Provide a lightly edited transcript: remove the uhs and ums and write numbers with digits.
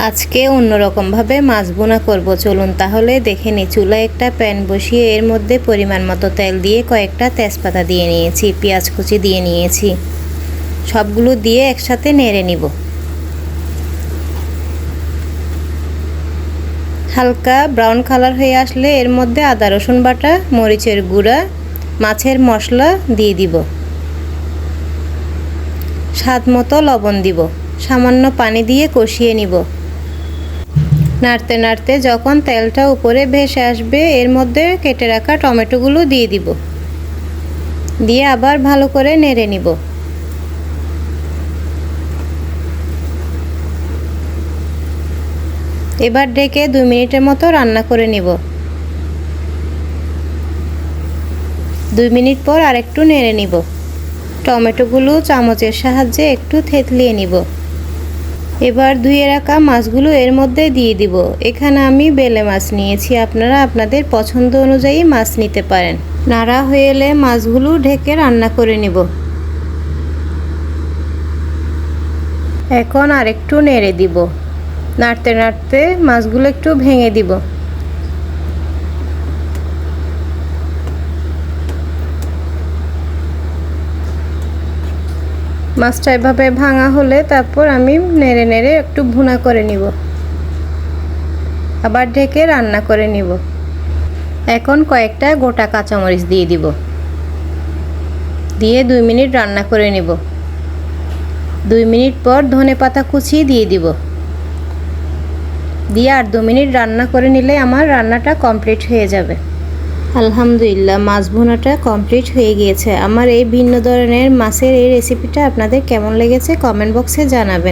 আজকে অন্যরকমভাবে মাছ ভুনা করব। চলুন তাহলে দেখে নিই। চুলায় একটা প্যান বসিয়ে এর মধ্যে পরিমাণ মতো তেল দিয়ে কয়েকটা তেজপাতা দিয়ে নিয়েছি, পেঁয়াজ কুচি দিয়ে নিয়েছি। সবগুলো দিয়ে একসাথে নেড়ে নিব। হালকা ব্রাউন কালার হয়ে আসলে এর মধ্যে আদা রসুন বাটা, মরিচের গুঁড়া, মাছের মশলা দিয়ে দিব। স্বাদ মতো লবণ দিব। সামান্য পানি দিয়ে কষিয়ে নিব। নাড়তে নাড়তে যখন তেলটা উপরে ভেসে আসবে এর মধ্যে কেটে রাখা টমেটোগুলো দিয়ে দিব। দিয়ে আবার ভালো করে নেড়ে নিব। এবার ঢেকে 2 মিনিটের মতো রান্না করে নিব। 2 মিনিট পর আরেকটু নেড়ে নিব। টমেটোগুলো চামচের সাহায্যে একটু থেতলিয়ে নিব। এবার ধুয়ে রাখা মাছগুলো এর মধ্যে দিয়ে দিব। এখানে আমি বেলে মাছ নিয়েছি, আপনারা আপনাদের পছন্দ অনুযায়ী মাছ নিতে পারেন। নাড়া হয়ে এলে মাছগুলো ঢেকে রান্না করে নিব। এখন আরেকটু নেড়ে দিব। নাড়তে নাড়তে মাছগুলো একটু ভেঙে দিব। মাছটা এভাবে ভাঙা হলে তারপর আমি নেড়ে নেড়ে একটু ভুনা করে নিব। আবার ঢেকে রান্না করে নিব। এখন কয়েকটা গোটা কাঁচামরিচ দিয়ে দিব। দিয়ে 2 মিনিট রান্না করে নিব। 2 মিনিট পর ধনেপাতা কুচি দিয়ে দিব। দিয়ে আর 2 মিনিট রান্না করে নিলে আমার রান্নাটা কমপ্লিট হয়ে যাবে। আলহামদুলিল্লাহ, মাছ ভুনাটা কমপ্লিট হয়ে গিয়েছে। আমার এই ভিন্ন ধরনের মাছের এই রেসিপিটা আপনাদের কেমন লেগেছে কমেন্ট বক্সে জানাবেন।